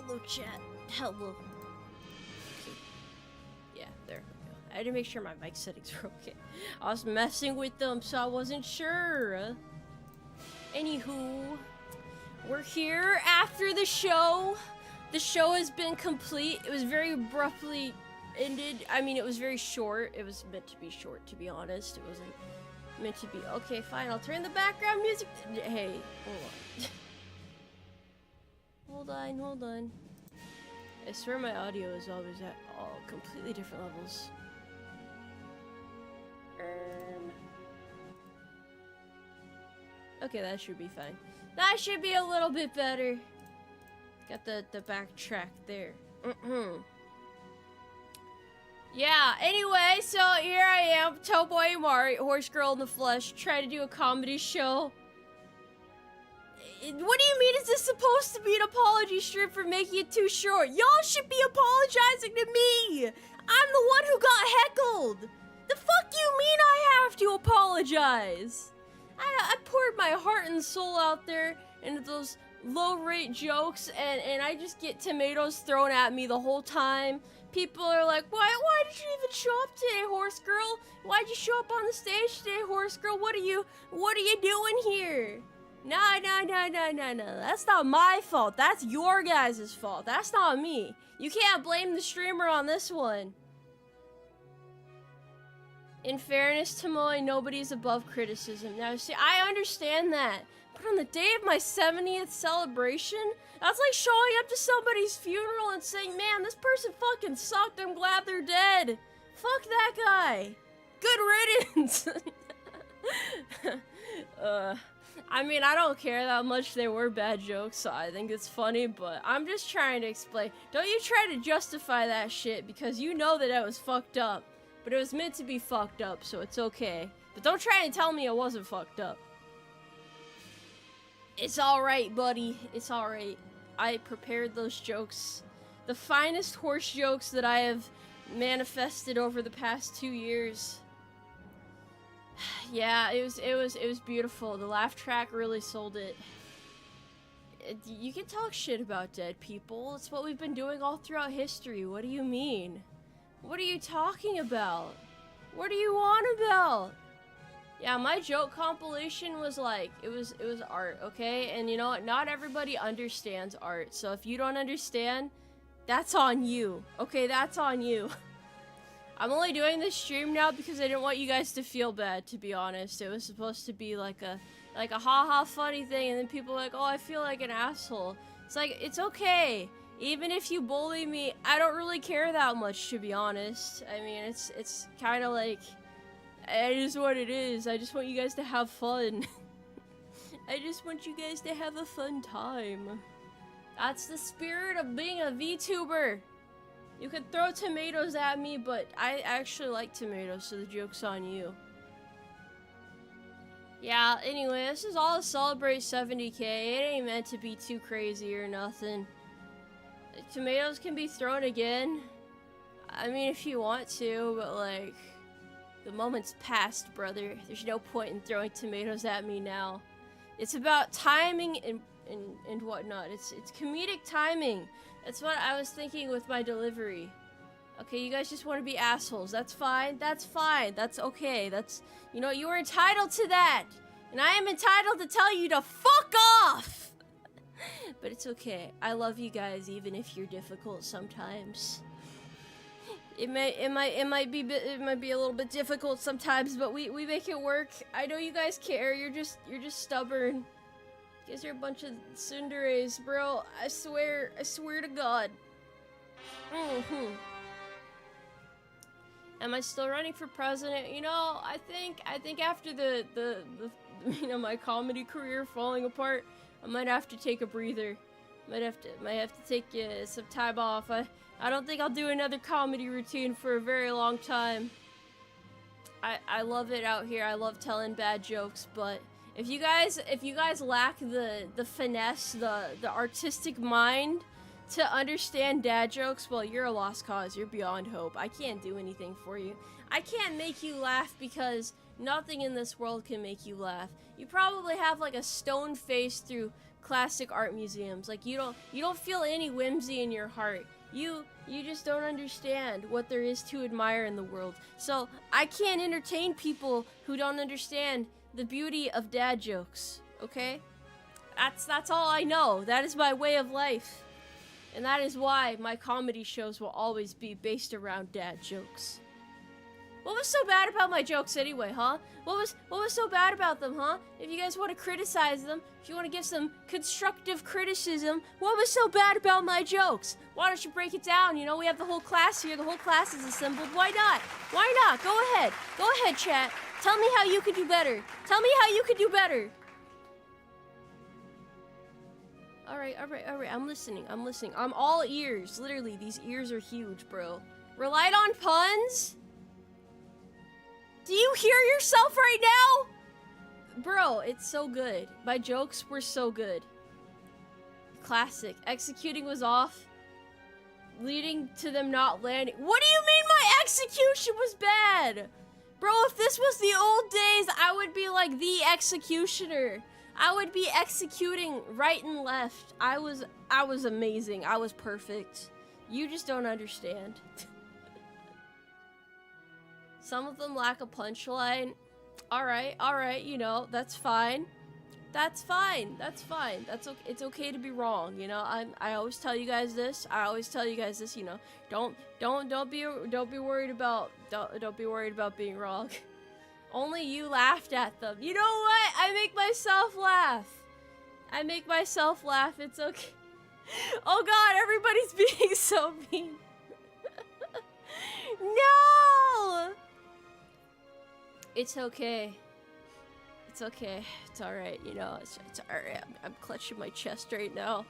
Hello, chat. Hello. Okay. Yeah, there we go. I had to make sure my mic settings were okay. I was messing with them, so I wasn't sure. Anywho, we're here after the show. The show has been complete. It was very abruptly ended. I mean, it was very short. It was meant to be short, to be honest. It wasn't meant to be. Okay, fine. I'll turn the background music. Hey, hold on. Hold on. I swear my audio is always at all completely different levels. Okay, that should be fine. That should be a little bit better. Got the backtrack there. Yeah, anyway, so here I am, Tomoe Umari, horse girl in the flesh, trying to do a comedy show. What do you mean, is this supposed to be an apology strip for making it too short? Y'all should be apologizing to me! I'm the one who got heckled! The fuck you mean I have to apologize? I poured my heart and soul out there into those low-rate jokes, and I just get tomatoes thrown at me the whole time. People are like, why did you even show up today, horse girl? Why'd you show up on the stage today, horse girl? What are you doing here? No. That's not my fault. That's your guys' fault. That's not me. You can't blame the streamer on this one. In fairness, Tomoe, nobody's above criticism. Now, see, I understand that. But on the day of my 70th celebration, that's like showing up to somebody's funeral and saying, man, this person fucking sucked, I'm glad they're dead. Fuck that guy. Good riddance. I mean, I don't care that much. They were bad jokes, so I think it's funny, but I'm just trying to explain. Don't you try to justify that shit, because you know that I was fucked up. But it was meant to be fucked up, so it's okay. But don't try and tell me it wasn't fucked up. It's alright, buddy. It's alright. I prepared those jokes. The finest horse jokes that I have manifested over the past 2 years. Yeah, it was beautiful. The laugh track really sold it. You can talk shit about dead people. It's what we've been doing all throughout history. What do you mean? What are you talking about? What are you on about? Yeah, my joke compilation was like, it was art, okay? And you know what? Not everybody understands art. So if you don't understand, that's on you. Okay, that's on you. I'm only doing this stream now because I didn't want you guys to feel bad, to be honest. It was supposed to be like a haha funny thing, and then people are like, oh, I feel like an asshole. It's like, it's okay. Even if you bully me, I don't really care that much, to be honest. I mean, it's kind of like, it is what it is. I just want you guys to have fun. I just want you guys to have a fun time. That's the spirit of being a VTuber. You can throw tomatoes at me, but I actually like tomatoes, so the joke's on you. Yeah, anyway, this is all to celebrate 70K. It ain't meant to be too crazy or nothing. Tomatoes can be thrown again. I mean, if you want to, but like, the moment's past, brother. There's no point in throwing tomatoes at me now. It's about timing and whatnot. It's comedic timing. That's what I was thinking with my delivery. Okay, you guys just want to be assholes. That's fine. That's fine. That's okay. That's, you know, you are entitled to that. And I am entitled to tell you to fuck off. But it's okay. I love you guys even if you're difficult sometimes. It might be a little bit difficult sometimes, but we make it work. I know you guys care. You're just stubborn. You guys are a bunch of tsunderes, bro. I swear to God. Am I still running for president? You know, I think after the you know, my comedy career falling apart, I might have to take a breather. Might have to take some time off. I don't think I'll do another comedy routine for a very long time. I love it out here. I love telling bad jokes, but if you guys lack the finesse, the artistic mind to understand dad jokes, well, you're a lost cause. You're beyond hope. I can't do anything for you. I can't make you laugh because nothing in this world can make you laugh. You probably have like a stone face through classic art museums. Like, you don't feel any whimsy in your heart. You just don't understand what there is to admire in the world. So I can't entertain people who don't understand the beauty of dad jokes, okay? That's all I know. That is my way of life. And that is why my comedy shows will always be based around dad jokes. What was so bad about my jokes anyway, huh? What was so bad about them, huh? If you guys want to criticize them, if you want to give some constructive criticism, what was so bad about my jokes? Why don't you break it down? You know, we have the whole class here. The whole class is assembled. Why not? Why not? Go ahead. Go ahead, chat. Tell me how you could do better. Tell me how you could do better. All right. I'm listening. I'm all ears. Literally, these ears are huge, bro. Relied on puns? Do you hear yourself right now? Bro, it's so good. My jokes were so good. Classic. Executing was off, leading to them not landing. What do you mean my execution was bad? Bro, if this was the old days, I would be like the executioner. I would be executing right and left. I was amazing. I was perfect. You just don't understand. Some of them lack a punchline. Alright, you know, that's fine. That's fine. That's okay. It's okay to be wrong, you know. I always tell you guys this. You know. Don't be worried about being wrong. Only you laughed at them. You know what? I make myself laugh. It's okay. Oh god, everybody's being so mean. No! It's okay. It's alright, you know. It's alright. I'm clutching my chest right now.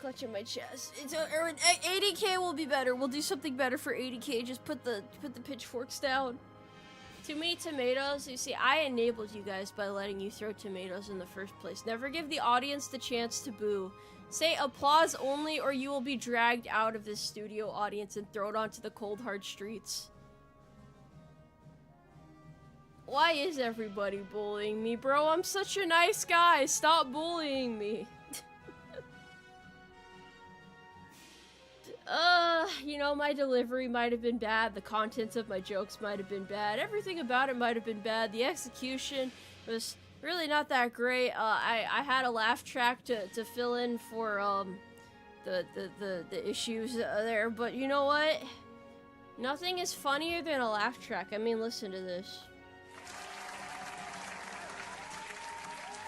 Clutching my chest. It's 80K will be better. We'll do something better for 80K. Just put the pitchforks down. Too many tomatoes. You see, I enabled you guys by letting you throw tomatoes in the first place. Never give the audience the chance to boo. Say applause only, or you will be dragged out of this studio audience and thrown onto the cold, hard streets. Why is everybody bullying me, bro? I'm such a nice guy. Stop bullying me. You know, my delivery might have been bad. The contents of my jokes might have been bad. Everything about it might have been bad. The execution was really not that great. I had a laugh track to fill in for, the issues there. But you know what? Nothing is funnier than a laugh track. I mean, listen to this.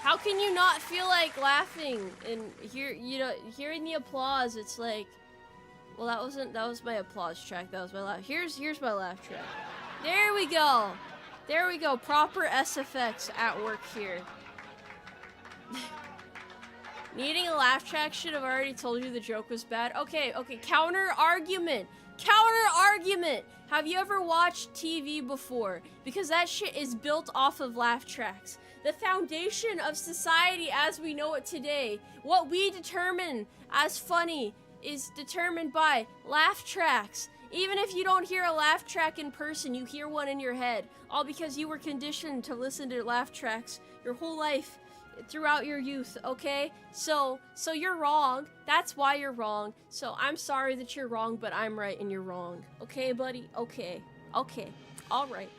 How can you not feel like laughing and hearing the applause? It's like, well, that was my applause track. That was my laugh. Here's my laugh track. There we go. Proper SFX at work here. Needing a laugh track should have already told you the joke was bad. Okay. Counter argument. Have you ever watched TV before? Because that shit is built off of laugh tracks. The foundation of society as we know it today, what we determine as funny, is determined by laugh tracks. Even if you don't hear a laugh track in person, you hear one in your head. All because you were conditioned to listen to laugh tracks your whole life throughout your youth, okay? So you're wrong. That's why you're wrong. So I'm sorry that you're wrong, but I'm right and you're wrong. Okay, buddy? Okay. Alright.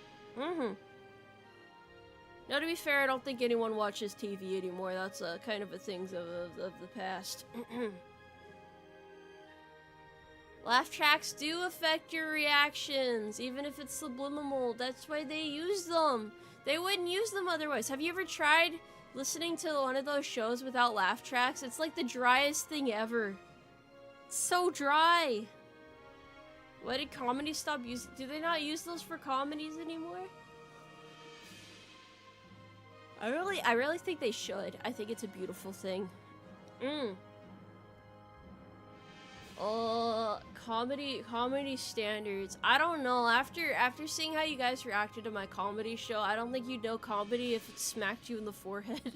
Now, to be fair, I don't think anyone watches TV anymore. That's kind of a thing of the past. Laugh tracks do affect your reactions, even if it's subliminal. That's why they use them. They wouldn't use them otherwise. Have you ever tried listening to one of those shows without laugh tracks? It's like the driest thing ever. It's so dry. Why did comedy stop using? Do they not use those for comedies anymore? I really think they should. I think it's a beautiful thing. Comedy standards. I don't know. After seeing how you guys reacted to my comedy show, I don't think you'd know comedy if it smacked you in the forehead.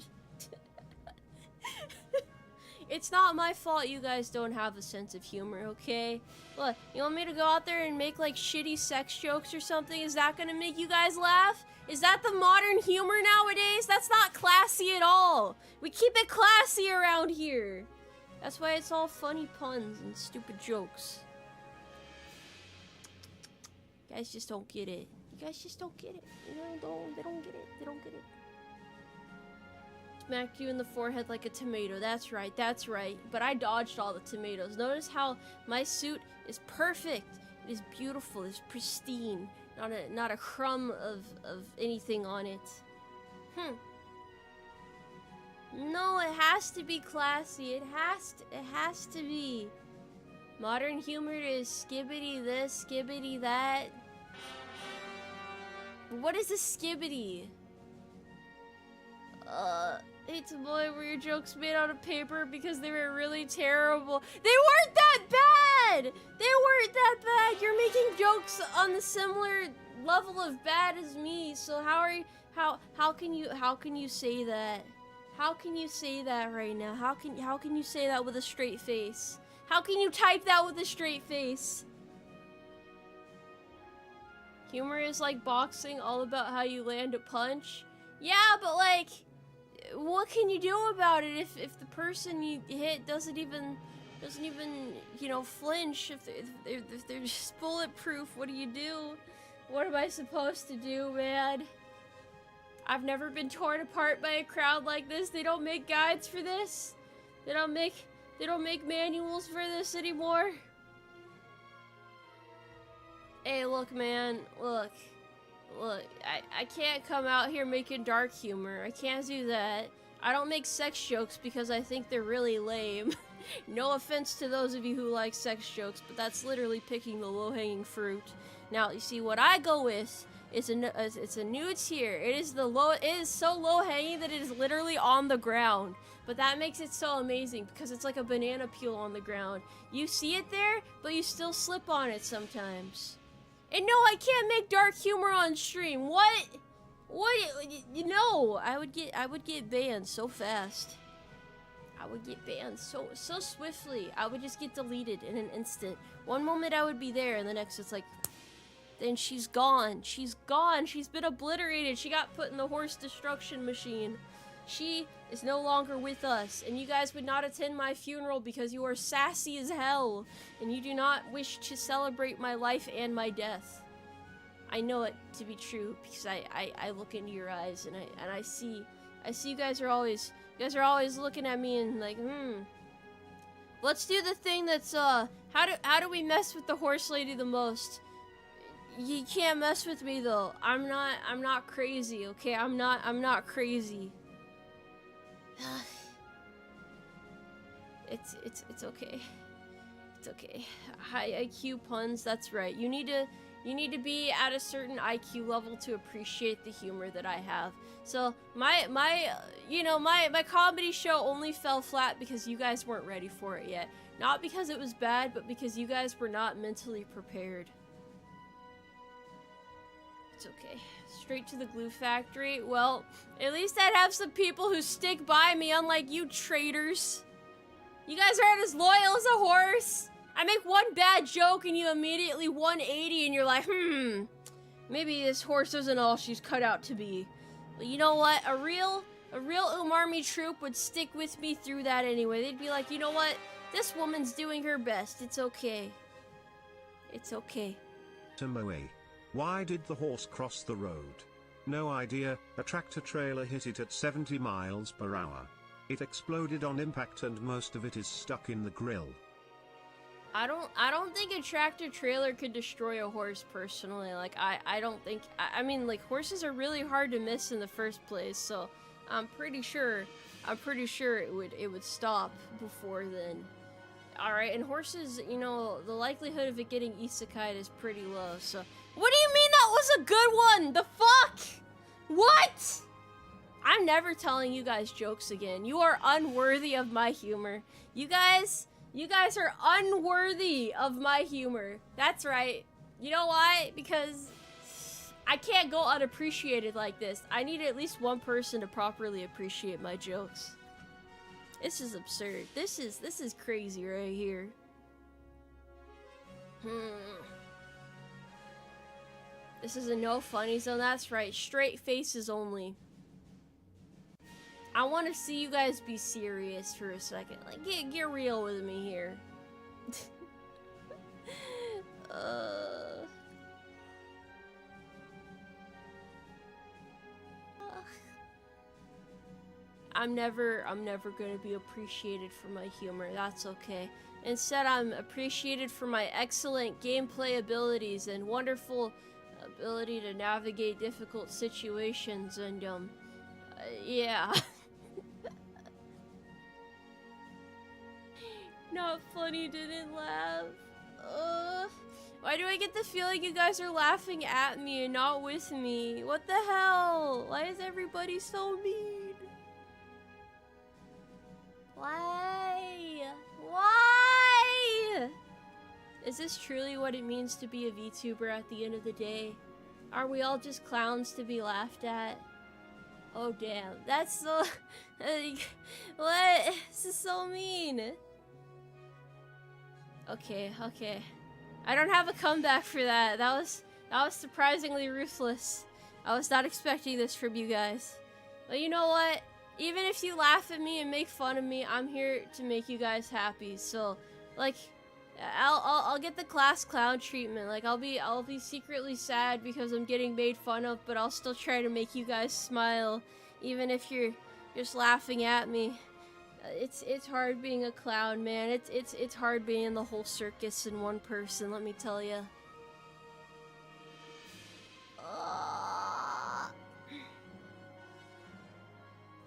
It's not my fault you guys don't have a sense of humor, okay? Look, you want me to go out there and make like shitty sex jokes or something? Is that gonna make you guys laugh? Is that the modern humor nowadays? That's not classy at all. We keep it classy around here. That's why it's all funny puns and stupid jokes. You guys just don't get it. You guys just don't get it. You know, they don't get it. They don't get it. Smacked you in the forehead like a tomato. That's right, that's right. But I dodged all the tomatoes. Notice how my suit is perfect. It is beautiful. It's pristine. Not a crumb of anything on it. No, it has to be classy. It has to be. Modern humor is skibbity this, skibbity that. What is a skibbity? Hey Tomoe, were your jokes made out of paper because they were really terrible? They weren't that bad! They weren't that bad! You're making jokes on the similar level of bad as me, so how can you say that? How can you say that right now? How can you say that with a straight face? How can you type that with a straight face? Humor is like boxing, all about how you land a punch. Yeah, but like, what can you do about it if the person you hit doesn't even you know, flinch? If they're just bulletproof, what do you do? What am I supposed to do, man? I've never been torn apart by a crowd like this. They don't make guides for this. They don't make manuals for this anymore. Hey, look, man, look, I can't come out here making dark humor. I can't do that. I don't make sex jokes because I think they're really lame. No offense to those of you who like sex jokes, but that's literally picking the low-hanging fruit. Now, you see, what I go with is it's a new tier. It is so low-hanging that it is literally on the ground. But that makes it so amazing because it's like a banana peel on the ground. You see it there, but you still slip on it sometimes. And no, I can't make dark humor on stream. What? No, I would get banned so fast. I would get banned so swiftly. I would just get deleted in an instant. One moment I would be there, and the next it's like, then she's gone. She's gone. She's been obliterated. She got put in the horse destruction machine. She is no longer with us, and you guys would not attend my funeral because you are sassy as hell, and you do not wish to celebrate my life and my death. I know it to be true because I look into your eyes and I see you guys are always looking at me and like, let's do the thing that's how do we mess with the horse lady the most? You can't mess with me though. I'm not crazy, okay? I'm not crazy. It's okay. It's okay. High IQ puns, that's right. You need to be at a certain IQ level to appreciate the humor that I have. So my comedy show only fell flat because you guys weren't ready for it yet. Not because it was bad, but because you guys were not mentally prepared. It's okay. Straight to the glue factory. Well, at least I'd have some people who stick by me, unlike you traitors. You guys aren't as loyal as a horse. I make one bad joke and you immediately 180 and you're like, maybe this horse isn't all she's cut out to be. But you know what? A real Umarmy troop would stick with me through that anyway. They'd be like, you know what? This woman's doing her best. It's okay. It's okay. Tomoe, why did the horse cross the road? No idea. A tractor trailer hit it at 70 miles per hour. It exploded on impact and most of it is stuck in the grill. I don't think a tractor trailer could destroy a horse personally. Like I don't think I mean like horses are really hard to miss in the first place, so I'm pretty sure it would stop before then. Alright, and horses, you know, the likelihood of it getting isekai'd is pretty low, so what do you mean that was a good one? The fuck? What? I'm never telling you guys jokes again. You are unworthy of my humor. You guys are unworthy of my humor. That's right. You know why? Because I can't go unappreciated like this. I need at least one person to properly appreciate my jokes. This is absurd. This is crazy right here. This is a no funny zone. That's right. Straight faces only. I want to see you guys be serious for a second. Like, get real with me here. I'm never gonna be appreciated for my humor. That's okay. Instead, I'm appreciated for my excellent gameplay abilities and wonderful ability to navigate difficult situations. And yeah. Not funny, didn't laugh. Why do I get the feeling you guys are laughing at me and not with me? What the hell? Why is everybody so mean? Why? Why? Is this truly what it means to be a VTuber at the end of the day? Are we all just clowns to be laughed at? Oh damn, that's so... what? This is so mean. Okay. I don't have a comeback for that. That was surprisingly ruthless. I was not expecting this from you guys. But you know what? Even if you laugh at me and make fun of me, I'm here to make you guys happy. So, like, I'll get the class clown treatment. Like, I'll be secretly sad because I'm getting made fun of, but I'll still try to make you guys smile, even if you're just laughing at me. It's hard being a clown, man. It's hard being the whole circus in one person, let me tell you.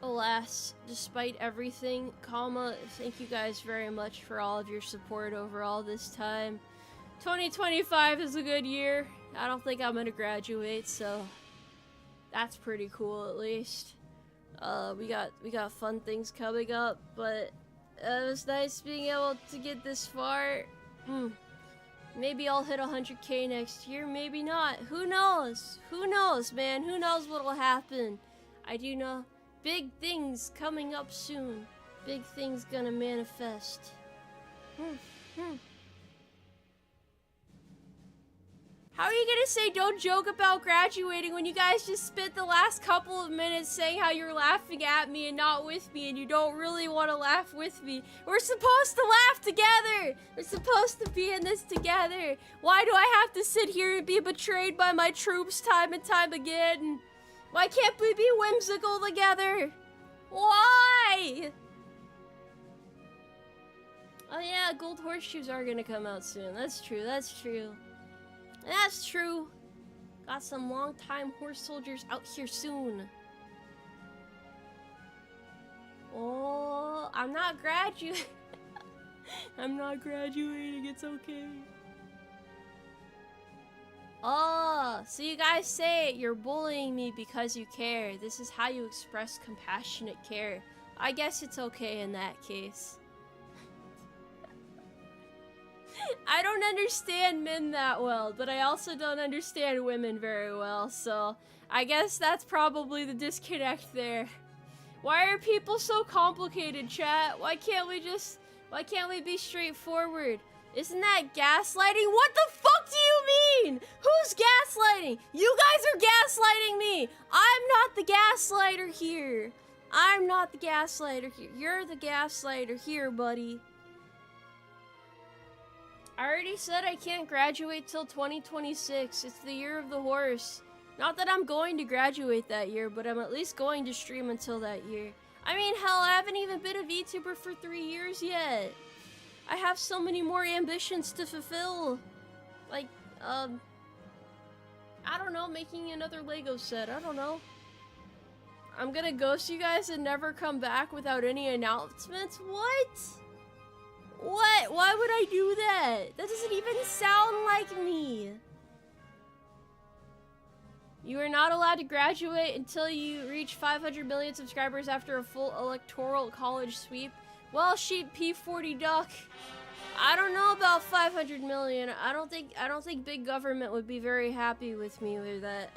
Alas, despite everything, thank you guys very much for all of your support over all this time. 2025 is a good year. I don't think I'm gonna graduate, so that's pretty cool at least. We got fun things coming up, but it was nice being able to get this far. Maybe I'll hit 100K next year, maybe not. Who knows? Who knows, man? Who knows what'll happen? I do know big things coming up soon. Big things gonna manifest. How are you gonna say don't joke about graduating when you guys just spent the last couple of minutes saying how you're laughing at me and not with me and you don't really want to laugh with me? We're supposed to laugh together! We're supposed to be in this together! Why do I have to sit here and be betrayed by my troops time and time again? Why can't we be whimsical together? Why? Oh yeah, gold horseshoes are gonna come out soon. That's true, that's true. That's true. Got some long-time horse soldiers out here soon. Oh, I'm not graduating. I'm not graduating, it's okay. Oh, so you guys say you're bullying me because you care. This is how you express compassionate care. I guess it's okay in that case. I don't understand men that well, but I also don't understand women very well, so I guess that's probably the disconnect there. Why are people so complicated, chat? Why can't we be straightforward? Isn't that gaslighting? What the fuck do you mean? Who's gaslighting? You guys are gaslighting me! I'm not the gaslighter here. I'm not the gaslighter here. You're the gaslighter here, buddy. I already said I can't graduate till 2026. It's the year of the horse. Not that I'm going to graduate that year, but I'm at least going to stream until that year. I mean, hell, I haven't even been a VTuber for 3 years yet. I have so many more ambitions to fulfill. Like, I don't know, making another Lego set. I don't know. I'm gonna ghost you guys and never come back without any announcements? What? What? Why would I do that? That doesn't even sound like me. You are not allowed to graduate until you reach 500 million subscribers after a full electoral college sweep. Well, sheep P40 duck. I don't know about 500 million. I don't think big government would be very happy with me with that.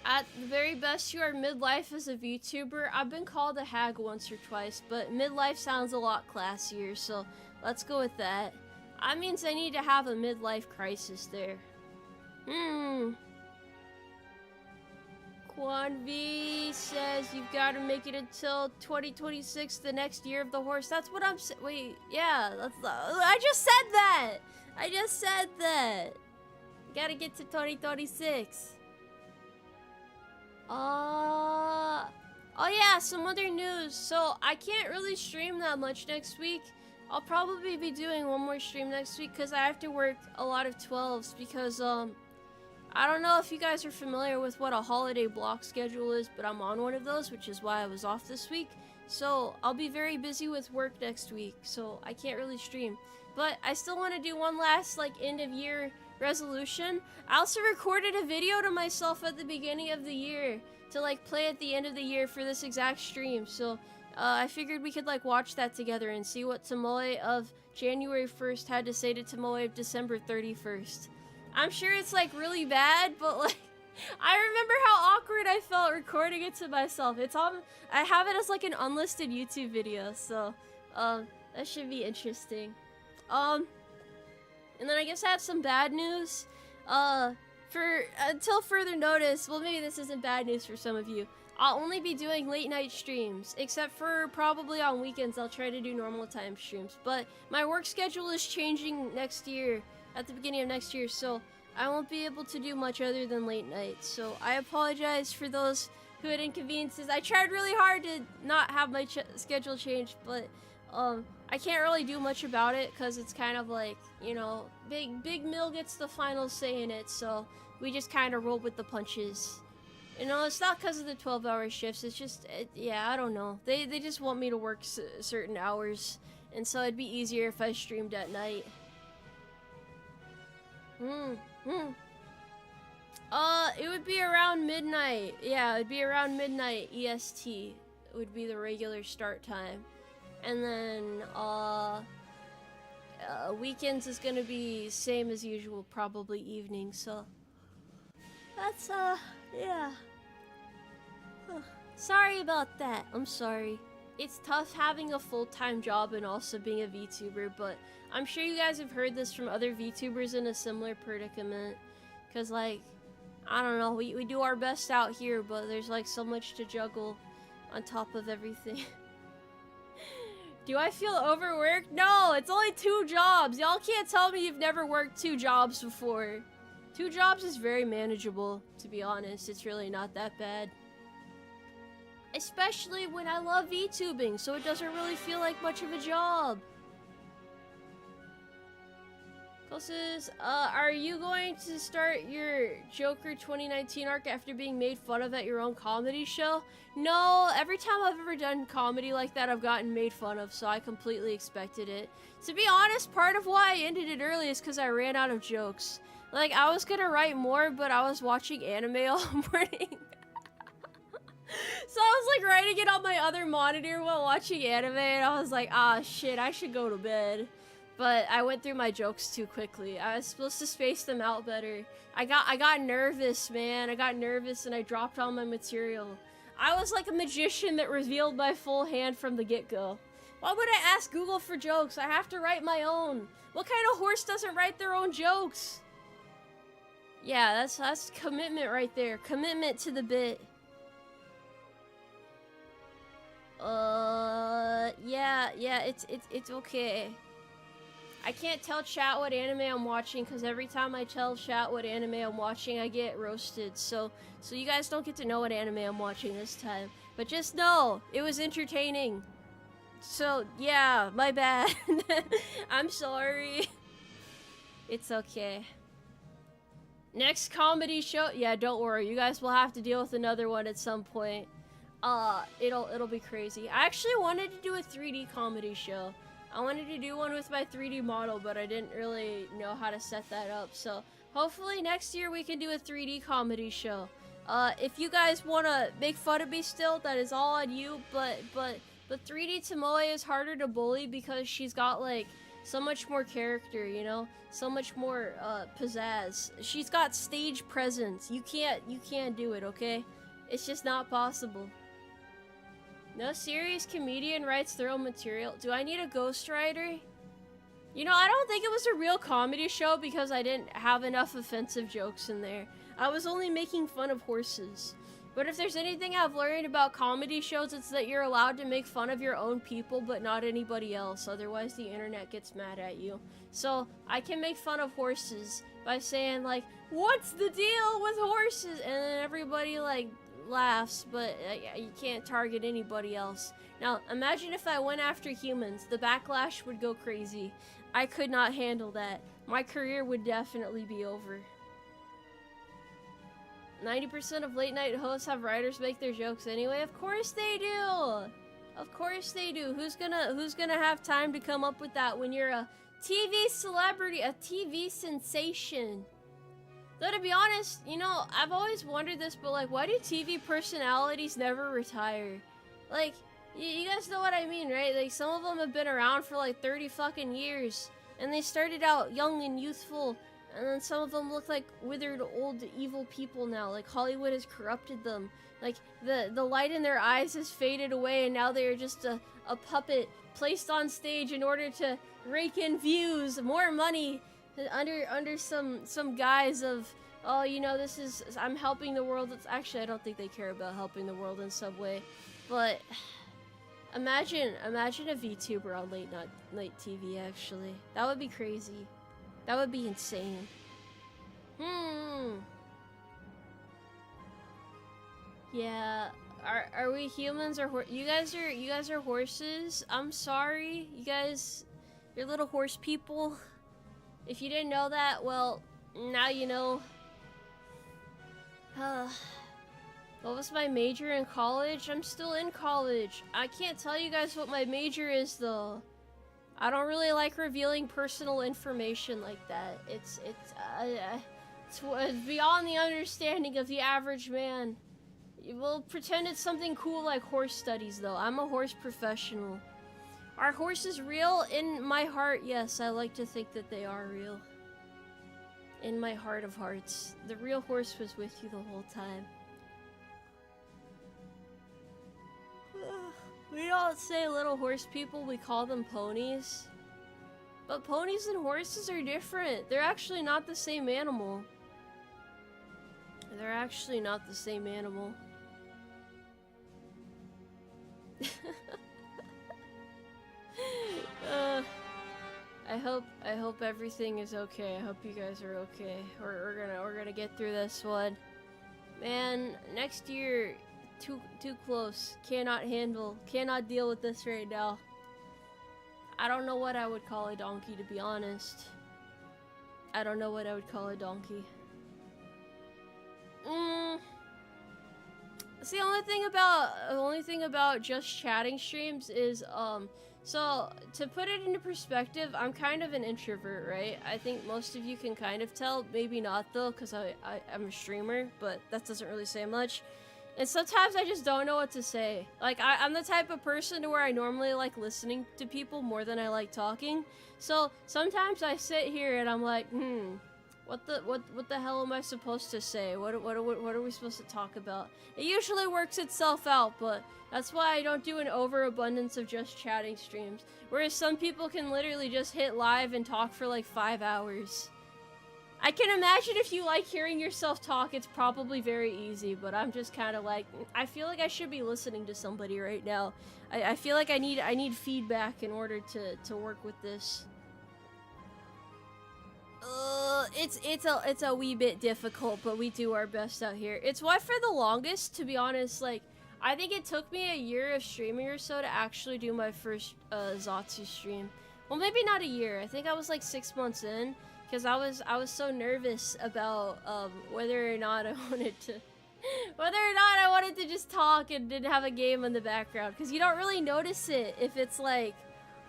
At the very best, you are midlife as a VTuber. I've been called a hag once or twice, but midlife sounds a lot classier, so let's go with that. That means I need to have a midlife crisis there. Quan V says you've got to make it until 2026, the next year of the horse. That's what I'm saying. Wait, yeah, I just said that! I just said that! Gotta get to 2026. Oh yeah, some other news. So I can't really stream that much next week. I'll probably be doing one more stream next week because I have to work a lot of 12s because I don't know if you guys are familiar with what a holiday block schedule is, but I'm on one of those, which is why I was off this week. So I'll be very busy with work next week, so I can't really stream. But I still want to do one last like end of year resolution. I also recorded a video to myself at the beginning of the year to like play at the end of the year for this exact stream. So I figured we could like watch that together and see what Tomoe of January 1st had to say to Tomoe of December 31st. I'm sure it's like really bad, but like I remember how awkward I felt recording it to myself. It's on, I have it as like an unlisted YouTube video, so that should be interesting. And then I guess I have some bad news. Until further notice, well maybe this isn't bad news for some of you. I'll only be doing late night streams, except for probably on weekends I'll try to do normal time streams. But my work schedule is changing next year, at the beginning of next year, so I won't be able to do much other than late nights. So I apologize for those who had inconveniences. I tried really hard to not have my schedule changed, but I can't really do much about it because it's kind of like, you know, Big Mill gets the final say in it, so we just kind of roll with the punches. You know, it's not because of the 12-hour shifts, it's just, yeah, I don't know. They just want me to work certain hours, and so it'd be easier if I streamed at night. It would be around midnight. Yeah, it'd be around midnight EST. It would be the regular start time. And then, weekends is gonna be same as usual, probably evening, so that's, yeah. Sorry about that. I'm sorry. It's tough having a full-time job and also being a VTuber, but I'm sure you guys have heard this from other VTubers in a similar predicament. Cause like, I don't know, we do our best out here, but there's like so much to juggle on top of everything. Do I feel overworked? No, it's only 2 jobs. Y'all can't tell me you've never worked 2 jobs before. 2 jobs is very manageable, to be honest. It's really not that bad. Especially when I love VTubing, so it doesn't really feel like much of a job. Closest, are you going to start your Joker 2019 arc after being made fun of at your own comedy show? No, every time I've ever done comedy like that, I've gotten made fun of, so I completely expected it. To be honest, part of why I ended it early is because I ran out of jokes. Like, I was gonna write more, but I was watching anime all morning. So I was like writing it on my other monitor while watching anime, and I was like, ah shit, I should go to bed. But I went through my jokes too quickly. I was supposed to space them out better. I got nervous, man. I got nervous and I dropped all my material. I was like a magician that revealed my full hand from the get-go. Why would I ask Google for jokes? I have to write my own. What kind of horse doesn't write their own jokes? Yeah, that's commitment right there. Commitment to the bit. Yeah, it's okay. I can't tell chat what anime I'm watching because every time I tell chat what anime I'm watching, I get roasted. So you guys don't get to know what anime I'm watching this time. But just know, it was entertaining. So, yeah, my bad. I'm sorry. It's okay. Next comedy show? Yeah, don't worry. You guys will have to deal with another one at some point. It'll be crazy. I actually wanted to do a 3D comedy show. I wanted to do one with my 3D model, but I didn't really know how to set that up. So hopefully next year we can do a 3D comedy show. If you guys want to make fun of me still, that is all on you. But 3D Tomoe is harder to bully because she's got like so much more character, you know, so much more pizzazz. She's got stage presence. You can't do it, okay? It's just not possible. No serious comedian writes their own material. Do I need a ghostwriter? You know, I don't think it was a real comedy show because I didn't have enough offensive jokes in there. I was only making fun of horses. But if there's anything I've learned about comedy shows, it's that you're allowed to make fun of your own people, but not anybody else. Otherwise, the internet gets mad at you. So, I can make fun of horses by saying, like, what's the deal with horses? And then everybody, like, laughs, but you can't target anybody else. Now, imagine if I went after humans. The backlash would go crazy. I could not handle that. My career would definitely be over. 90% of late night hosts have writers make their jokes anyway. Of course they do. Of course they do. Who's gonna have time to come up with that when you're a TV celebrity, a TV sensation? Though to be honest, you know, I've always wondered this, but like, why do TV personalities never retire? Like, you guys know what I mean, right? Like, some of them have been around for like 30 fucking years, and they started out young and youthful, and then some of them look like withered old evil people now. Like, Hollywood has corrupted them. Like, the light in their eyes has faded away, and now they are just a puppet placed on stage in order to rake in views, more money, under some guise of, oh, you know, this is, I'm helping the world. It's actually, I don't think they care about helping the world in some way, but imagine a VTuber on late night TV. Actually, that would be crazy. That would be insane. Yeah. Are we humans or you guys are horses? I'm sorry, you guys, you're little horse people. If you didn't know that, well, now you know. What was my major in college? I'm still in college. I can't tell you guys what my major is though. I don't really like revealing personal information like that. It's beyond the understanding of the average man. We'll pretend it's something cool like horse studies though. I'm a horse professional. Are horses real? In my heart, yes. I like to think that they are real. In my heart of hearts. The real horse was with you the whole time. We don't say little horse people, we call them ponies. But ponies and horses are different. They're actually not the same animal. They're actually not the same animal. I hope everything is okay. I hope you guys are okay. We're gonna get through this one. Man, next year, too close. Cannot deal with this right now. I don't know what I would call a donkey, to be honest. I don't know what I would call a donkey. See, the only thing about just chatting streams is, so to put it into perspective, I'm kind of an introvert, right? I think most of you can kind of tell, maybe not though, because I'm a streamer, but that doesn't really say much. And sometimes I just don't know what to say. Like, I'm the type of person to where I normally like listening to people more than I like talking. So sometimes I sit here and I'm like, what the hell am I supposed to say? What are we supposed to talk about? It usually works itself out, but that's why I don't do an overabundance of just chatting streams. Whereas some people can literally just hit live and talk for like 5 hours. I can imagine if you like hearing yourself talk, it's probably very easy, but I'm just kind of like, I feel like I should be listening to somebody right now. I feel like I need feedback in order to work with this. It's a wee bit difficult, but we do our best out here. It's why for the longest, to be honest, like, I think it took me a year of streaming or so to actually do my first Zatsu stream. Well, maybe not a year. I think I was like 6 months in. Because I was so nervous about whether or not I wanted to just talk and didn't have a game in the background. Because you don't really notice it if it's like,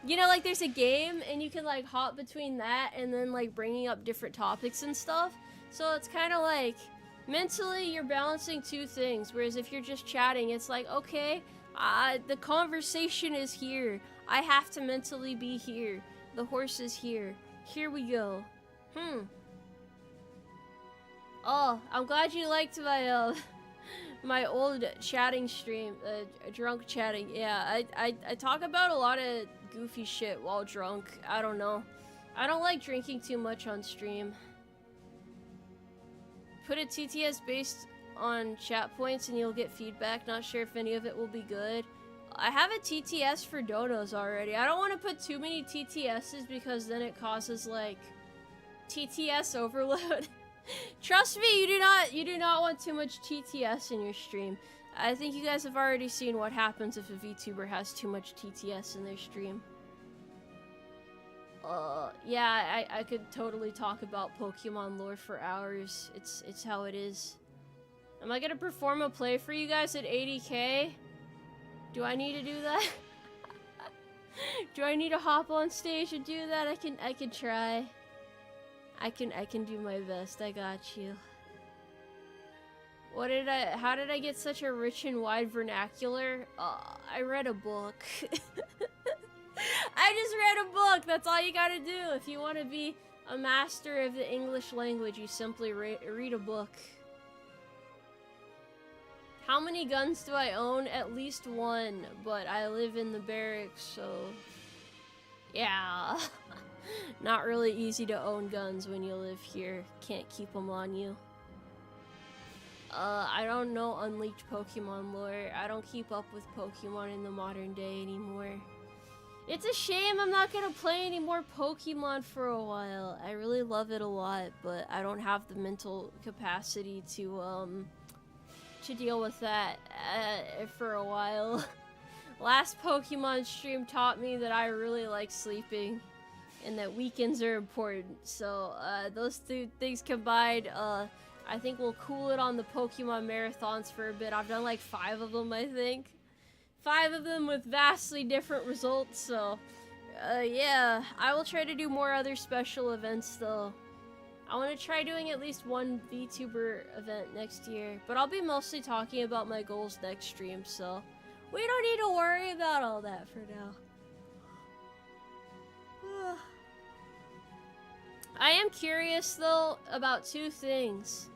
you know, like there's a game and you can like hop between that and then like bringing up different topics and stuff. So it's kind of like mentally you're balancing two things. Whereas if you're just chatting, it's like, okay, the conversation is here. I have to mentally be here. The horse is here. Here we go. Oh, I'm glad you liked my, my old chatting stream, drunk chatting. Yeah, I talk about a lot of goofy shit while drunk. I don't know. I don't like drinking too much on stream. Put a TTS based on chat points and you'll get feedback. Not sure if any of it will be good. I have a TTS for donos already. I don't want to put too many TTSs because then it causes like TTS overload. Trust me, you do not want too much TTS in your stream. I think you guys have already seen what happens if a VTuber has too much TTS in their stream. Yeah, I could totally talk about Pokemon lore for hours. It's how it is. Am I gonna perform a play for you guys at 80K? Do I need to do that? Do I need to hop on stage and do that? I can try. I can do my best. I got you. How did I get such a rich and wide vernacular? I read a book. I just read a book. That's all you gotta do. If you want to be a master of the English language, you simply read a book. How many guns do I own? At least one, but I live in the barracks, so yeah. Not really easy to own guns when you live here. Can't keep them on you. I don't know Unleashed Pokemon lore. I don't keep up with Pokemon in the modern day anymore. It's a shame I'm not gonna play any more Pokemon for a while. I really love it a lot, but I don't have the mental capacity to deal with that for a while. Last Pokemon stream taught me that I really like sleeping and that weekends are important. So those two things combined, I think we'll cool it on the Pokemon marathons for a bit. I've done like 5 of them, I think. 5 of them with vastly different results, so yeah. I will try to do more other special events though. I want to try doing at least one VTuber event next year, but I'll be mostly talking about my goals next stream, so we don't need to worry about all that for now. I am curious though about 2 things.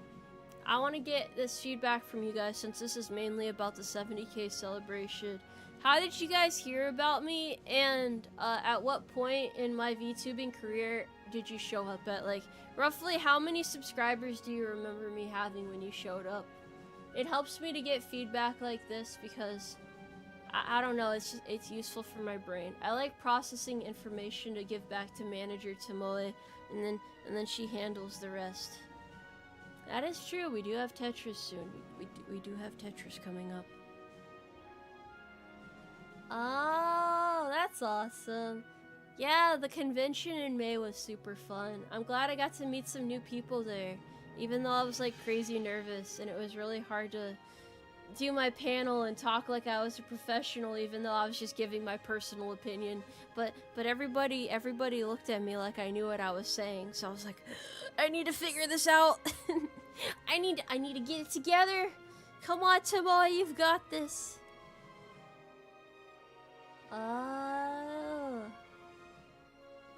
I want to get this feedback from you guys since this is mainly about the 70K celebration. How did you guys hear about me, and at what point in my VTubing career did you show up at? Like, roughly how many subscribers do you remember me having when you showed up? It helps me to get feedback like this because I don't know, it's useful for my brain. I like processing information to give back to manager Tomoe, and then she handles the rest. That is true. We do have Tetris soon. We do have Tetris coming up. Oh, that's awesome. Yeah, the convention in May was super fun. I'm glad I got to meet some new people there, even though I was like crazy nervous and it was really hard to do my panel and talk like I was a professional, even though I was just giving my personal opinion. But everybody looked at me like I knew what I was saying, so I was like, I need to figure this out. I need to get it together. Come on, Tomoe, you've got this. Oh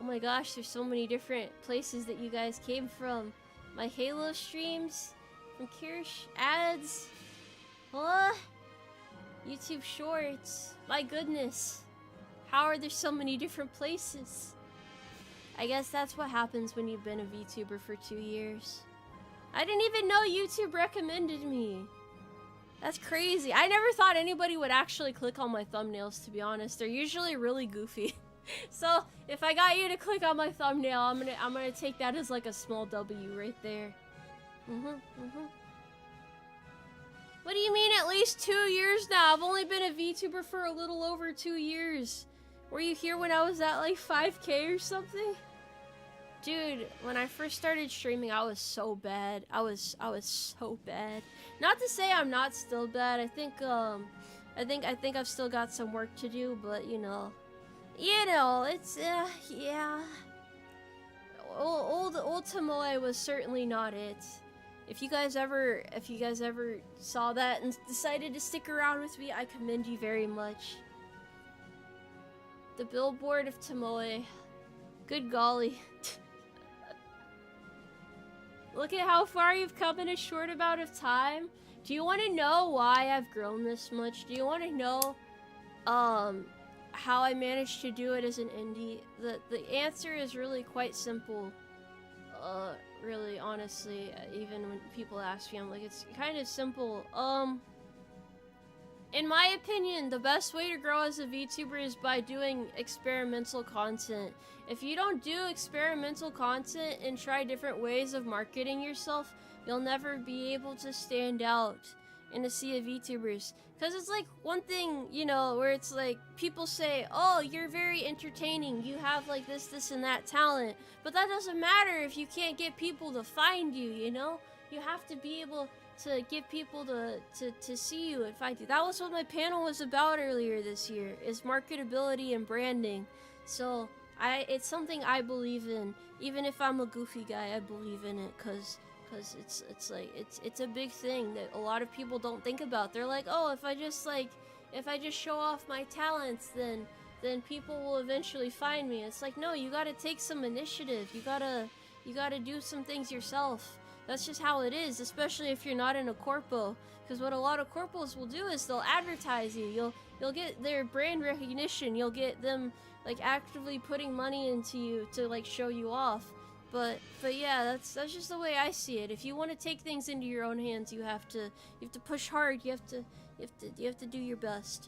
my gosh, there's so many different places that you guys came from. My Halo streams, from Kirsch, ads, YouTube shorts. My goodness, how are there so many different places? I guess that's what happens when you've been a VTuber for 2 years. I didn't even know YouTube recommended me. That's crazy. I never thought anybody would actually click on my thumbnails, to be honest. They're usually really goofy. So if I got you to click on my thumbnail, I'm gonna take that as like a small W right there. What do you mean at least 2 years now? I've only been a VTuber for a little over 2 years. Were you here when I was at like 5K or something? Dude, when I first started streaming, I was so bad. I was so bad. Not to say I'm not still bad. I think I've still got some work to do, but you know, it's yeah. Old Tomoe was certainly not it. If you guys ever saw that and decided to stick around with me, I commend you very much. The billboard of Tomoe. Good golly. Look at how far you've come in a short amount of time. Do you want to know why I've grown this much? Do you want to know how I managed to do it as an indie? The answer is really quite simple. Really, honestly, even when people ask me, I'm like, it's kind of simple. In my opinion, the best way to grow as a VTuber is by doing experimental content. If you don't do experimental content and try different ways of marketing yourself, you'll never be able to stand out in a sea of VTubers. Because it's like one thing, you know, where it's like people say, oh, you're very entertaining, you have like this and that talent. But that doesn't matter if you can't get people to find you, you know? You have to be able to get people to see you and find you. That was what my panel was about earlier this year, is marketability and branding. So it's something I believe in. Even if I'm a goofy guy, I believe in it, cause it's a big thing that a lot of people don't think about. They're like, oh, if I just show off my talents, then people will eventually find me. It's like, no, you gotta take some initiative. You gotta do some things yourself. That's just how it is, especially if you're not in a corpo. Because what a lot of corpos will do is they'll advertise you. You'll get their brand recognition. You'll get them like actively putting money into you to like show you off. But yeah, that's just the way I see it. If you want to take things into your own hands, you have to push hard. You have to do your best.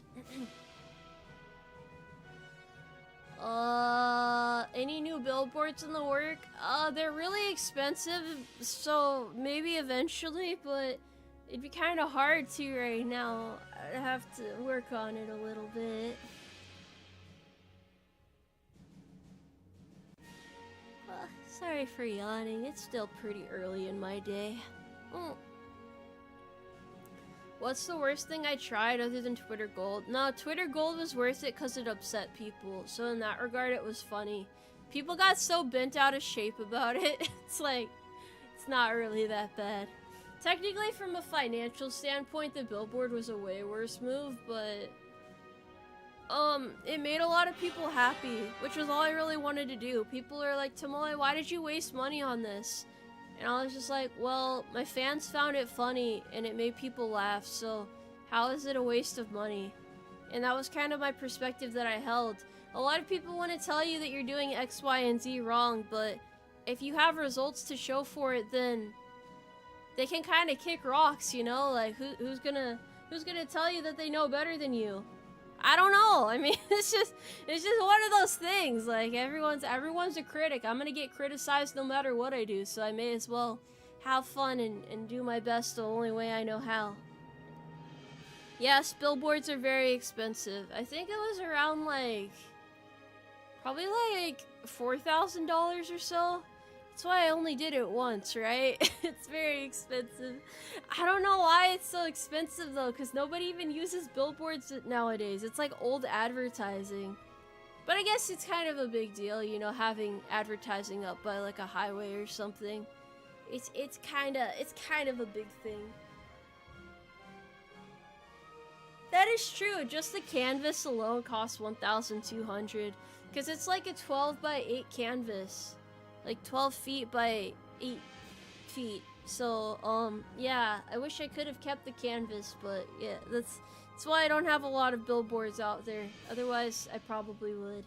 Any new billboards in the work? They're really expensive, so maybe eventually, but it'd be kind of hard to right now. I'd have to work on it a little bit. Sorry for yawning, it's still pretty early in my day. What's the worst thing I tried other than Twitter Gold? No, Twitter Gold was worth it because it upset people, so in that regard it was funny. People got so bent out of shape about it, it's like, it's not really that bad. Technically, from a financial standpoint, the billboard was a way worse move, but it made a lot of people happy, which was all I really wanted to do. People are like, Tomoe, why did you waste money on this? And I was just like, well, my fans found it funny and it made people laugh, so how is it a waste of money? And that was kind of my perspective that I held. A lot of people want to tell you that you're doing X, Y, and Z wrong, but if you have results to show for it, then they can kind of kick rocks, you know? Like, who's gonna tell you that they know better than you? I don't know. I mean, it's just one of those things. Like, everyone's a critic. I'm gonna get criticized no matter what I do, so I may as well have fun and do my best the only way I know how. Yes, billboards are very expensive. I think it was around like, probably like $4,000 or so. That's why I only did it once, right? It's very expensive. I don't know why it's so expensive though, because nobody even uses billboards nowadays. It's like old advertising. But I guess it's kind of a big deal, you know, having advertising up by like a highway or something. It's kind of a big thing. That is true. Just the canvas alone costs $1,200, because it's like a 12 by 8 canvas. Like 12 feet by 8 feet. So, yeah, I wish I could have kept the canvas, but yeah, that's why I don't have a lot of billboards out there. Otherwise, I probably would.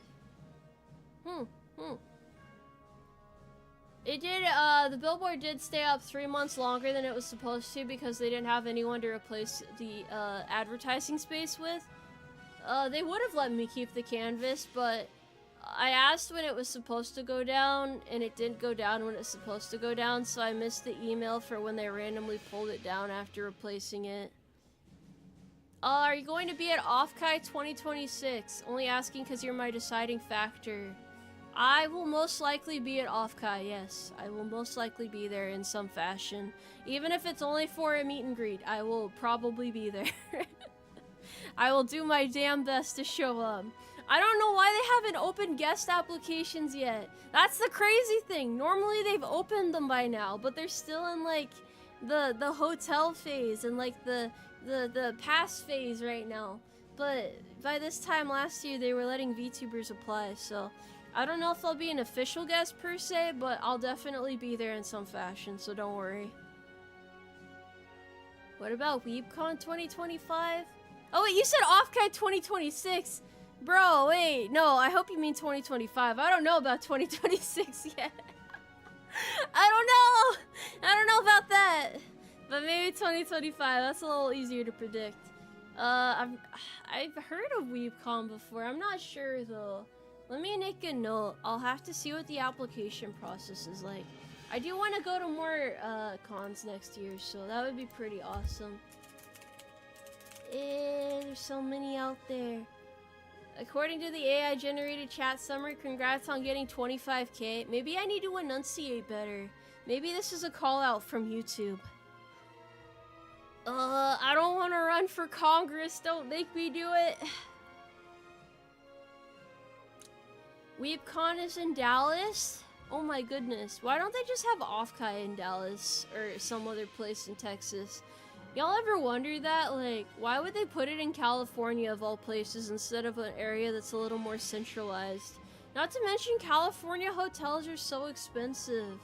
It did, the billboard did stay up 3 months longer than it was supposed to because they didn't have anyone to replace the, advertising space with. They would have let me keep the canvas, but I asked when it was supposed to go down, and it didn't go down when it was supposed to go down, so I missed the email for when they randomly pulled it down after replacing it. Are you going to be at Offkai 2026? Only asking because you're my deciding factor. I will most likely be at Offkai, yes. I will most likely be there in some fashion. Even if it's only for a meet and greet, I will probably be there. I will do my damn best to show up. I don't know why they haven't opened guest applications yet. That's the crazy thing. Normally they've opened them by now, but they're still in like the hotel phase and like the pass phase right now. But by this time last year they were letting VTubers apply, so I don't know if I'll be an official guest per se, but I'll definitely be there in some fashion, so don't worry. What about WeebCon 2025? Oh wait, you said Offkai 2026! Bro, wait, no, I hope you mean 2025. I don't know about 2026 yet. I don't know about that. But maybe 2025, that's a little easier to predict. I've heard of WeebCon before, I'm not sure though. Let me make a note. I'll have to see what the application process is like. I do want to go to more cons next year, so that would be pretty awesome. There's so many out there. According to the AI generated chat summary, congrats on getting 25K. Maybe I need to enunciate better. Maybe this is a call out from YouTube. I don't want to run for Congress. Don't make me do it. WeebCon is in Dallas? Oh my goodness. Why don't they just have Offkai in Dallas or some other place in Texas? Y'all ever wonder that? Like, why would they put it in California of all places instead of an area that's a little more centralized? Not to mention California hotels are so expensive.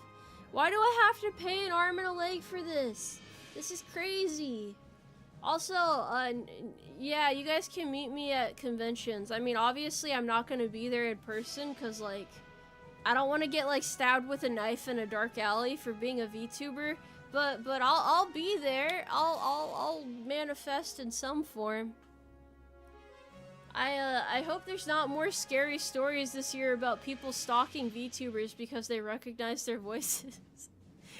Why do I have to pay an arm and a leg for this? This is crazy. Also, yeah, you guys can meet me at conventions. I mean, obviously I'm not gonna be there in person because, like, I don't want to get, like, stabbed with a knife in a dark alley for being a VTuber. But I'll be there. I'll manifest in some form. I hope there's not more scary stories this year about people stalking VTubers because they recognize their voices.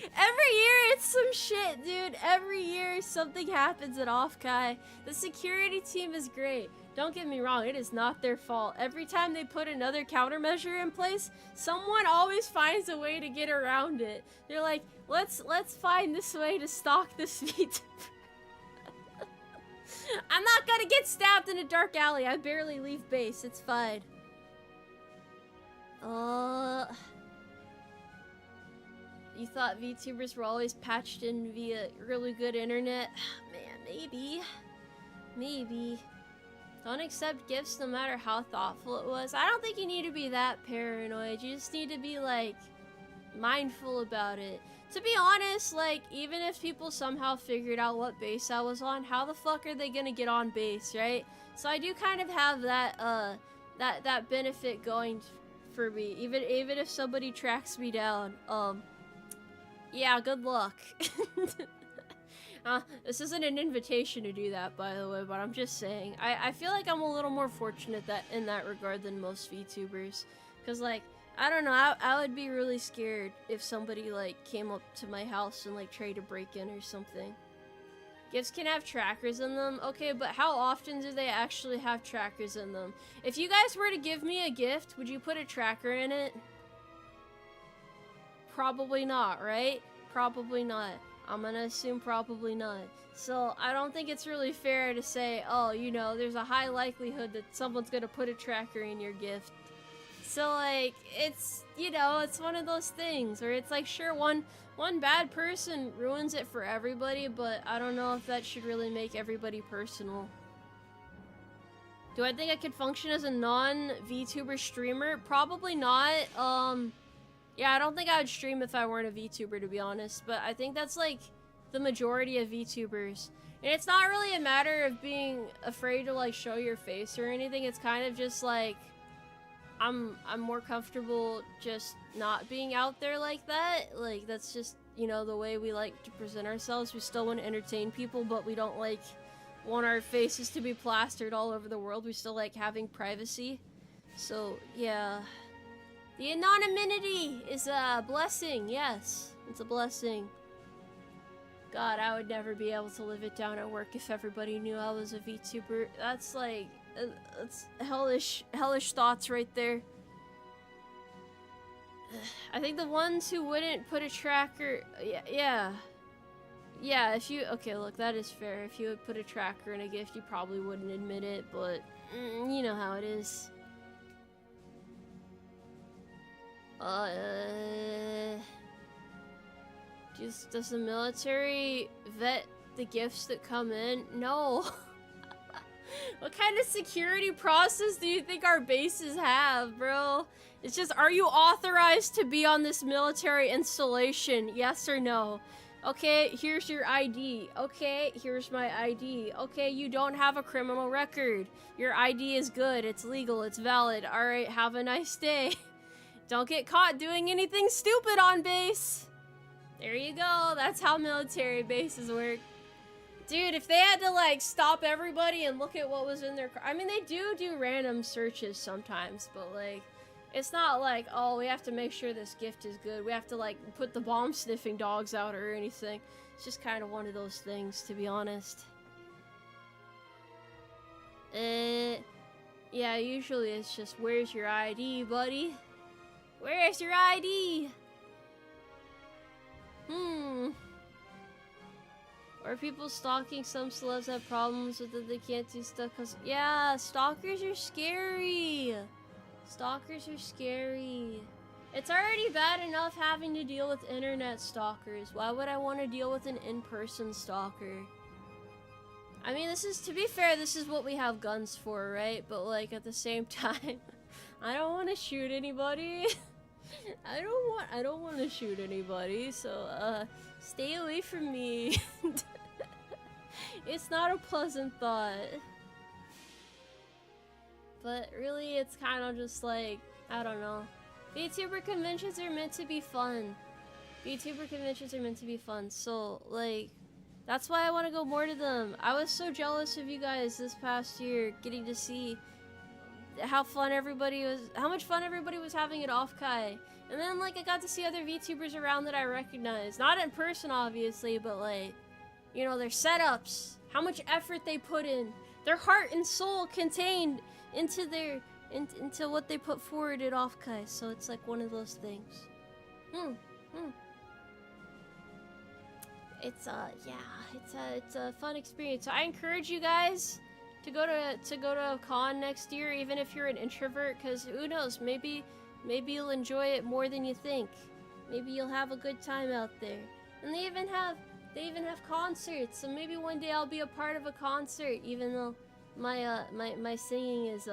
Every year it's some shit, dude. Every year something happens at Offkai. The security team is great. Don't get me wrong, it is not their fault. Every time they put another countermeasure in place, someone always finds a way to get around it. They're like, let's find this way to stalk this VTuber. I'm not gonna get stabbed in a dark alley. I barely leave base. It's fine. You thought VTubers were always patched in via really good internet? Man, maybe. Maybe. Don't accept gifts no matter how thoughtful it was. I don't think you need to be that paranoid. You just need to be, like, mindful about it. To be honest, like, even if people somehow figured out what base I was on, how the fuck are they gonna get on base, right? So I do kind of have that, that benefit going for me, even if somebody tracks me down. Yeah, good luck. This isn't an invitation to do that, by the way, but I'm just saying. I feel like I'm a little more fortunate in that regard than most VTubers. Because, like, I don't know, I would be really scared if somebody, like, came up to my house and, like, tried to break in or something. Gifts can have trackers in them. Okay, but how often do they actually have trackers in them? If you guys were to give me a gift, would you put a tracker in it? Probably not, right? Probably not. I'm gonna assume probably not. So, I don't think it's really fair to say, oh, you know, there's a high likelihood that someone's gonna put a tracker in your gift. So, like, it's, you know, it's one of those things where it's like, sure, one bad person ruins it for everybody, but I don't know if that should really make everybody personal. Do I think I could function as a non-VTuber streamer? Probably not. Yeah, I don't think I would stream if I weren't a VTuber, to be honest, but I think that's, like, the majority of VTubers. And it's not really a matter of being afraid to, like, show your face or anything. It's kind of just, like, I'm more comfortable just not being out there like that. Like, that's just, you know, the way we like to present ourselves. We still want to entertain people, but we don't, like, want our faces to be plastered all over the world. We still like having privacy. So, yeah. The anonymity is a blessing, yes. It's a blessing. God, I would never be able to live it down at work if everybody knew I was a VTuber. That's like, that's hellish thoughts right there. I think the ones who wouldn't put a tracker, yeah, if you, okay, look, that is fair. If you would put a tracker in a gift, you probably wouldn't admit it, but you know how it is. Does the military vet the gifts that come in? No. What kind of security process do you think our bases have, bro? It's just, are you authorized to be on this military installation? Yes or no? Okay, here's your ID. Okay, here's my ID. Okay, you don't have a criminal record. Your ID is good. It's legal. It's valid. All right, have a nice day. Don't get caught doing anything stupid on base. There you go. That's how military bases work. Dude, if they had to, like, stop everybody and look at what was in their car. I mean, they do random searches sometimes, but, like, it's not like, oh, we have to make sure this gift is good. We have to, like, put the bomb-sniffing dogs out or anything. It's just kind of one of those things, to be honest. Yeah, usually it's just, where's your ID, buddy? Where's your ID? Are people stalking? Some celebs have problems with it, they can't do stuff cause yeah, stalkers are scary. Stalkers are scary. It's already bad enough having to deal with internet stalkers. Why would I want to deal with an in-person stalker? I mean, this is, to be fair, this is what we have guns for, right? But like at the same time, I don't want to shoot anybody. I don't want to shoot anybody, so stay away from me. It's not a pleasant thought. But really, it's kind of just like, I don't know. VTuber conventions are meant to be fun. VTuber conventions are meant to be fun, so like, that's why I want to go more to them. I was so jealous of you guys this past year, getting to see how much fun everybody was having at Offkai. And then like I got to see other VTubers around that I recognize. Not in person obviously, but like, you know, their setups, how much effort they put in, their heart and soul contained into their into what they put forward at Offkai. So it's like one of those things. It's a fun experience. So I encourage you guys to go to a con next year, even if you're an introvert, because who knows, maybe you'll enjoy it more than you think. Maybe you'll have a good time out there. And they even have concerts, so maybe one day I'll be a part of a concert, even though my singing is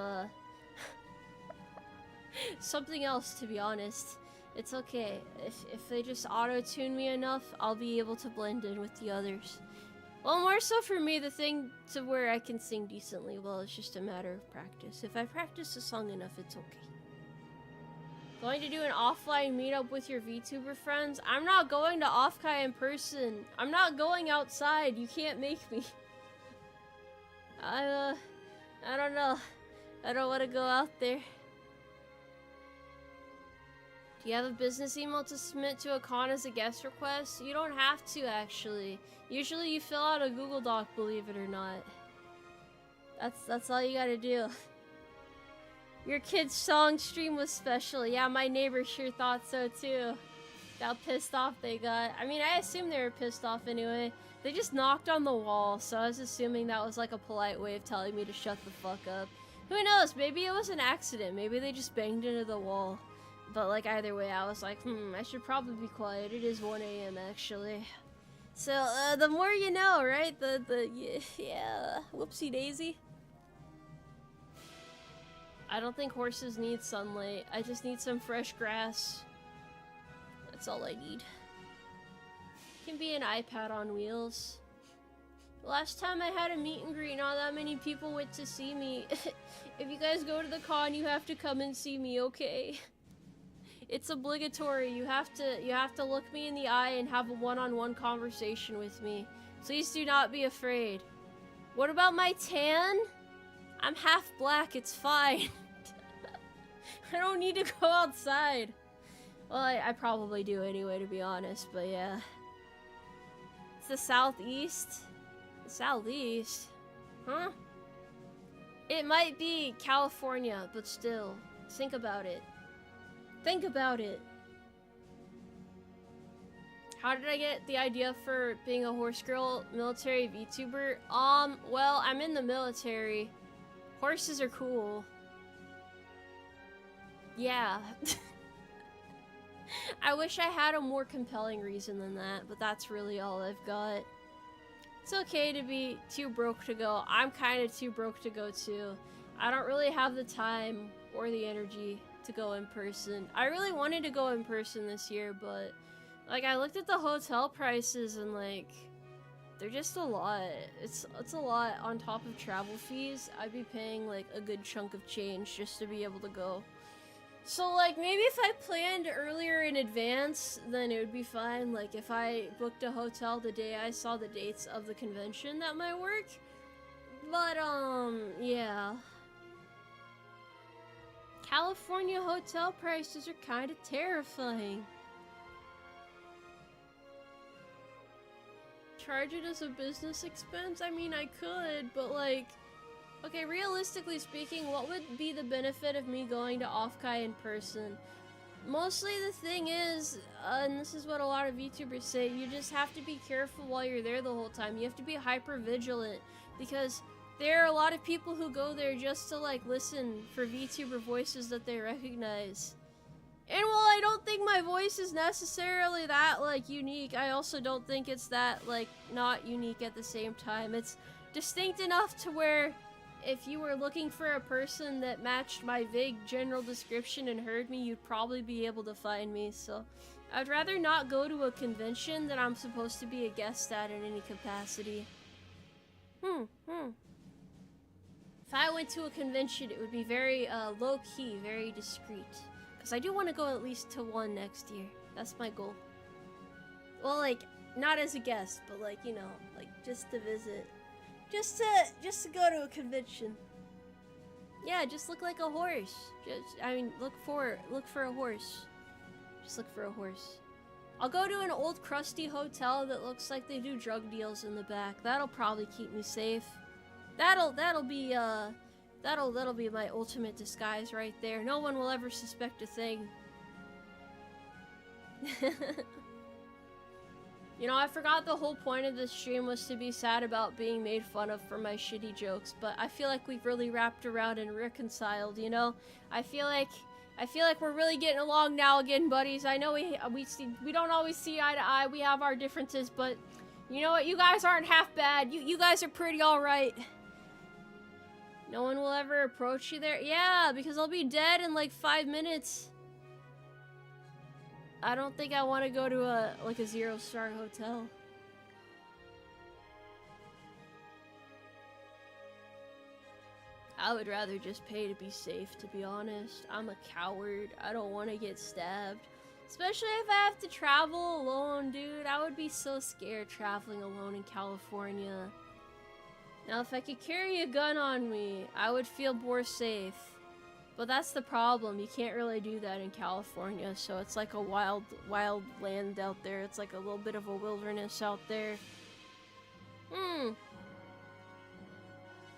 something else, to be honest. It's okay. If they just auto-tune me enough, I'll be able to blend in with the others. Well, more so for me, the thing to where I can sing decently well is just a matter of practice. If I practice a song enough, it's okay. Going to do an offline meetup with your VTuber friends? I'm not going to Offkai in person. I'm not going outside. You can't make me. I don't know. I don't want to go out there. Do you have a business email to submit to a con as a guest request? You don't have to, actually. Usually you fill out a Google Doc, believe it or not. That's all you gotta do. Your kid's song stream was special. Yeah, my neighbor sure thought so too. How pissed off they got. I mean, I assume they were pissed off anyway. They just knocked on the wall, so I was assuming that was like a polite way of telling me to shut the fuck up. Who knows? Maybe it was an accident. Maybe they just banged into the wall. But like either way, I was like, I should probably be quiet. It is 1 AM actually. So the more you know, right? Yeah, whoopsie daisy. I don't think horses need sunlight. I just need some fresh grass. That's all I need. Can be an iPad on wheels. Last time I had a meet and greet, not that many people went to see me. If you guys go to the con, you have to come and see me, okay? It's obligatory. You have to look me in the eye and have a one-on-one conversation with me. Please do not be afraid. What about my tan? I'm half black, it's fine. I don't need to go outside. Well, I probably do anyway, to be honest, but yeah. It's the southeast? The southeast? Huh? It might be California, but still. Think about it. Think about it. How did I get the idea for being a horse girl military VTuber? Well, I'm in the military. Horses are cool. Yeah. I wish I had a more compelling reason than that, but that's really all I've got. It's okay to be too broke to go. I'm kind of too broke to go too. I don't really have the time or the energy to go in person. I really wanted to go in person this year, but like I looked at the hotel prices and like they're just a lot. It's a lot on top of travel fees. I'd be paying like a good chunk of change just to be able to go. So like maybe if I planned earlier in advance, then it would be fine. Like if I booked a hotel the day I saw the dates of the convention, that might work. But yeah. California hotel prices are kind of terrifying. Charge it as a business expense? I mean, I could, but like, okay, realistically speaking, what would be the benefit of me going to Offkai in person? Mostly the thing is, and this is what a lot of VTubers say, you just have to be careful while you're there the whole time. You have to be hyper vigilant, because there are a lot of people who go there just to like listen for VTuber voices that they recognize. And while I don't think my voice is necessarily that, like, unique, I also don't think it's that, like, not unique at the same time. It's distinct enough to where if you were looking for a person that matched my vague general description and heard me, you'd probably be able to find me, so I'd rather not go to a convention that I'm supposed to be a guest at in any capacity. If I went to a convention, it would be very, low-key, very discreet. Because I do want to go at least to one next year. That's my goal. Well, like, not as a guest, but like, you know, like, just to visit. Just to go to a convention. Yeah, just look like a horse. Look for a horse. Just look for a horse. I'll go to an old crusty hotel that looks like they do drug deals in the back. That'll probably keep me safe. That'll be my ultimate disguise right there. No one will ever suspect a thing. You know, I forgot the whole point of this stream was to be sad about being made fun of for my shitty jokes, but I feel like we've really wrapped around and reconciled, you know? I feel like we're really getting along now again, buddies. I know we don't always see eye to eye. We have our differences, but you know what? You guys aren't half bad. You guys are pretty alright. No one will ever approach you there? Yeah, because I'll be dead in like 5 minutes. I don't think I want to go to a 0-star hotel. I would rather just pay to be safe, to be honest. I'm a coward. I don't want to get stabbed. Especially if I have to travel alone, dude. I would be so scared traveling alone in California. Now, if I could carry a gun on me, I would feel more safe. But that's the problem. You can't really do that in California, so it's like a wild land out there. It's like a little bit of a wilderness out there.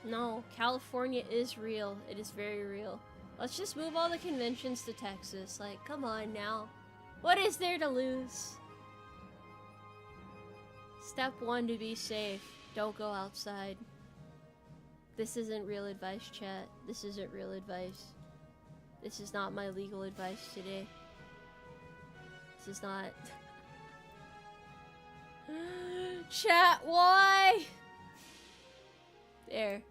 No, California is real. It is very real. Let's just move all the conventions to Texas. Like, come on now. What is there to lose? Step 1 to be safe. Don't go outside. This isn't real advice, chat. This isn't real advice. This is not my legal advice today. This is not... Chat, why? There.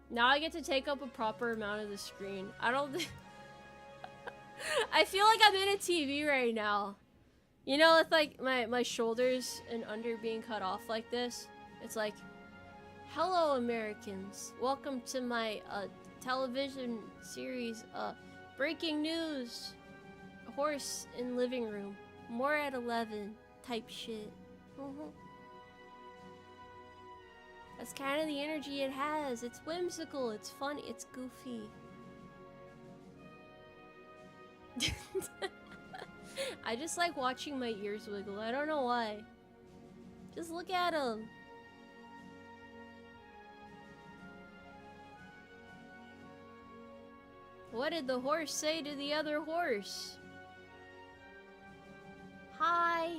Now I get to take up a proper amount of the screen. I don't think... I feel like I'm in a TV right now. You know, with like my shoulders and under being cut off like this? It's like, hello Americans. Welcome to my television series, breaking news. Horse in living room. More at 11 type shit. That's kind of the energy it has. It's whimsical, it's funny, it's goofy. I just like watching my ears wiggle. I don't know why. Just look at them. What did the horse say to the other horse? Hi.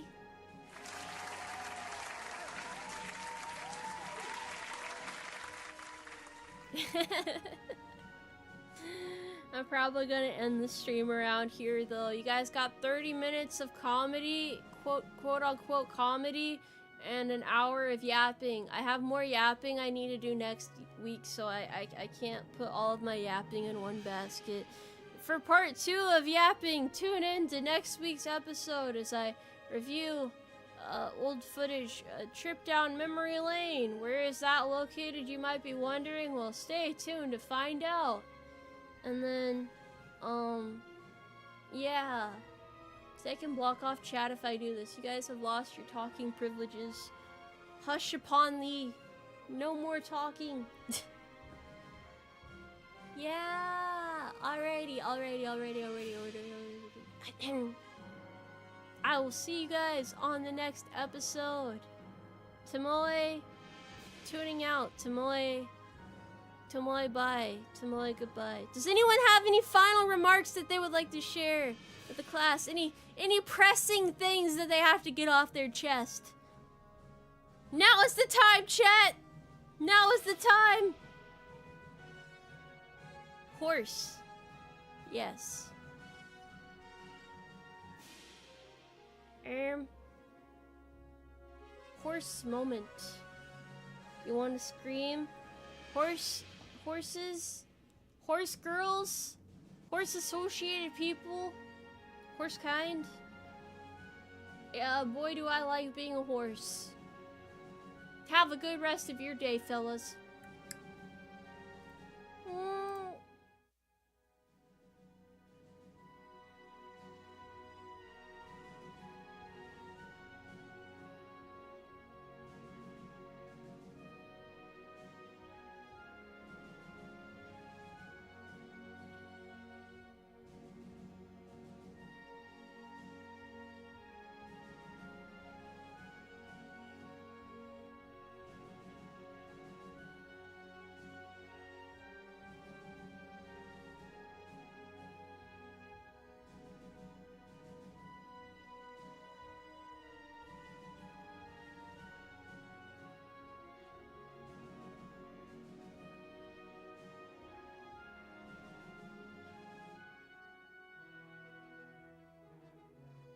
I'm probably gonna end the stream around here though. You guys got 30 minutes of comedy, quote unquote comedy, and an hour of yapping. I have more yapping I need to do next week, so I can't put all of my yapping in one basket. For part 2 of yapping, tune in to next week's episode as I review old footage, a trip down memory lane. Where is that located, you might be wondering? Well, stay tuned to find out. And then, yeah. So I can block off chat if I do this. You guys have lost your talking privileges. Hush upon thee. No more talking. Yeah. Alrighty. I will see you guys on the next episode. Tomoe, tuning out. Tomoe, bye. Tomoe, goodbye. Does anyone have any final remarks that they would like to share with the class? Any pressing things that they have to get off their chest? Now is the time, chat! Now is the time! Horse. Yes. Horse moment. You want to scream? Horses? Horse girls? Horse associated people? Horse kind? Yeah, boy do I like being a horse. Have a good rest of your day, fellas.